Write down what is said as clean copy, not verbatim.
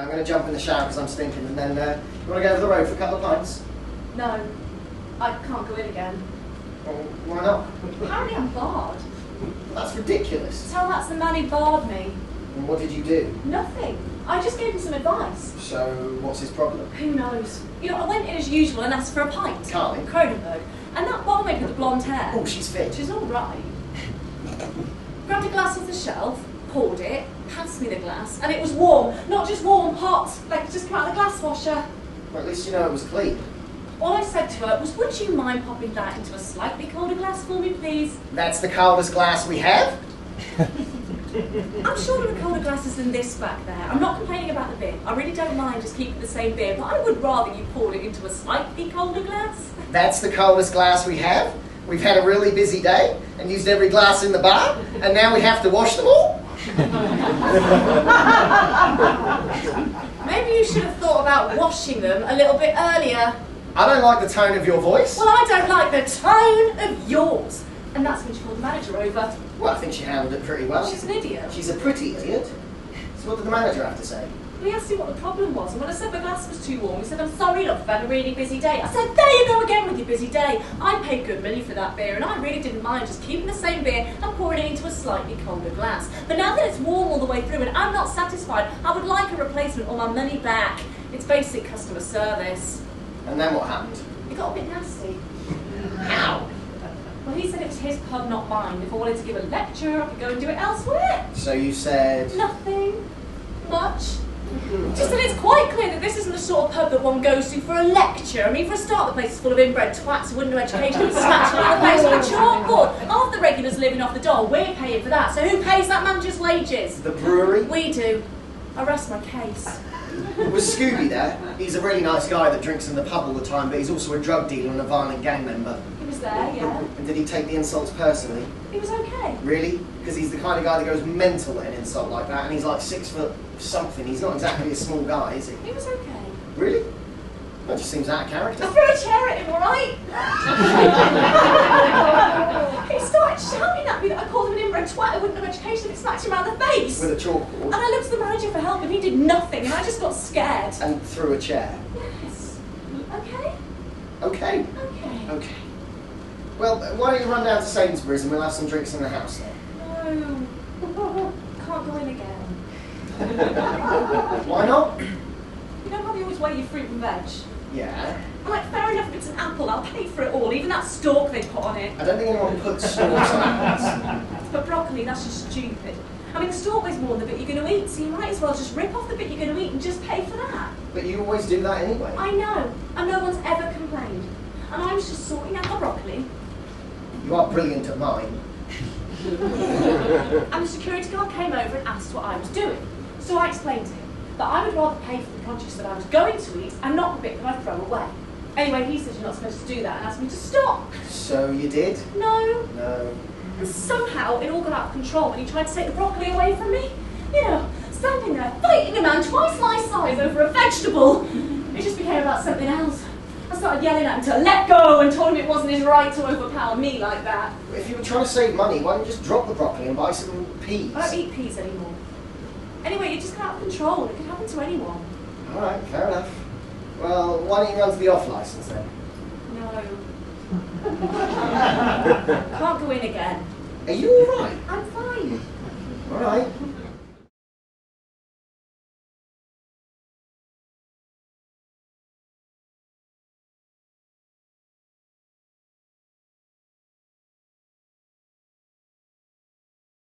I'm going to jump in the shower because I'm stinking, and then you want to go over the road for a couple of pints? No, I can't go in again. Well, why not? Apparently I'm barred. That's ridiculous. Tell that's the man who barred me. And what did you do? Nothing. I just gave him some advice. So, what's his problem? Who knows? You know, I went in as usual and asked for a pint. Carly? Cronenberg. And that barmaid with the blonde hair. Oh, she's fit. She's all right. Grabbed a glass off the shelf, poured it, passed me the glass, and it was warm. Not just warm, hot, like it just come out of the glass washer. Well, at least you know it was clean. All I said to her was, would you mind popping that into a slightly colder glass for me, please? That's the coldest glass we have? I'm sure there are colder glasses than this back there. I'm not complaining about the beer. I really don't mind just keeping the same beer, but I would rather you poured it into a slightly colder glass. That's the coldest glass we have? We've had a really busy day and used every glass in the bar, and now we have to wash them all? Maybe you should have thought about washing them a little bit earlier. I don't like the tone of your voice. Well, I don't like the tone of yours. And that's when she called the manager over. Well, I think she handled it pretty well. She's an idiot. She's a pretty idiot. So what did the manager have to say? Well, he asked me what the problem was, and when I said my glass was too warm, he said, I'm sorry, love, I've had a really busy day. I said, there you go again with your busy day. I paid good money for that beer, and I really didn't mind just keeping the same beer and pouring it into a slightly colder glass. But now that it's warm all the way through and I'm not satisfied, I would like a replacement or my money back. It's basic customer service. And then what happened? It got a bit nasty. How? Well, he said it was his pub, not mine. If I wanted to give a lecture, I could go and do it elsewhere. So you said... Nothing. Much. Just that it's quite clear that this isn't the sort of pub that one goes to for a lecture. I mean, for a start, the place is full of inbred twats who wouldn't know education and scratching all the place with a chalkboard. Half the regulars living off the dole. We're paying for that. So who pays that manager's wages? The brewery? We do. I rest my case. Was Scooby there? He's a really nice guy that drinks in the pub all the time, but he's also a drug dealer and a violent gang member. He was there, yeah. And did he take the insults personally? He was okay. Really? Because he's the kind of guy that goes mental at an insult like that, and he's like 6 foot something. He's not exactly a small guy, is he? He was okay. Really? That just seems out of character. I threw a chair at him, alright? He started shouting at me that I called him an inbred twat who wouldn't have education and it smacked him around the face. With a chalkboard? And I looked to the manager for help and he did nothing and I just got scared. And threw a chair? Yes. Okay? Okay. Okay. Okay. Well, why don't you run down to Sainsbury's and we'll have some drinks in the house then? No. Can't go in again. Why not? You know how we always weigh your fruit and veg? Yeah. I'm like, fair enough if it's an apple, I'll pay for it all, even that stalk they put on it. I don't think anyone puts stalks on apples. But broccoli, that's just stupid. I mean, the stalk weighs more than the bit you're going to eat, so you might as well just rip off the bit you're going to eat and just pay for that. But you always do that anyway. I know, and no one's ever complained. And I was just sorting out my broccoli. You are brilliant at mine. And the security guard came over and asked what I was doing. So I explained to him that I would rather pay for the produce that I was going to eat and not the bit that I throw away. Anyway, he said you're not supposed to do that and asked me to stop. So you did? No. No. And somehow it all got out of control when he tried to take the broccoli away from me. You know, standing there, fighting a man twice my size over a vegetable. It just became about something else. I started yelling at him to let go and told him it wasn't his right to overpower me like that. If you were trying to save money, why don't you just drop the broccoli and buy some peas? I don't eat peas anymore. Anyway, it just got out of control. It could happen to anyone. Alright, fair enough. Well, why don't you run to the off licence then? No. Can't go in again. Are you alright? I'm fine. Alright.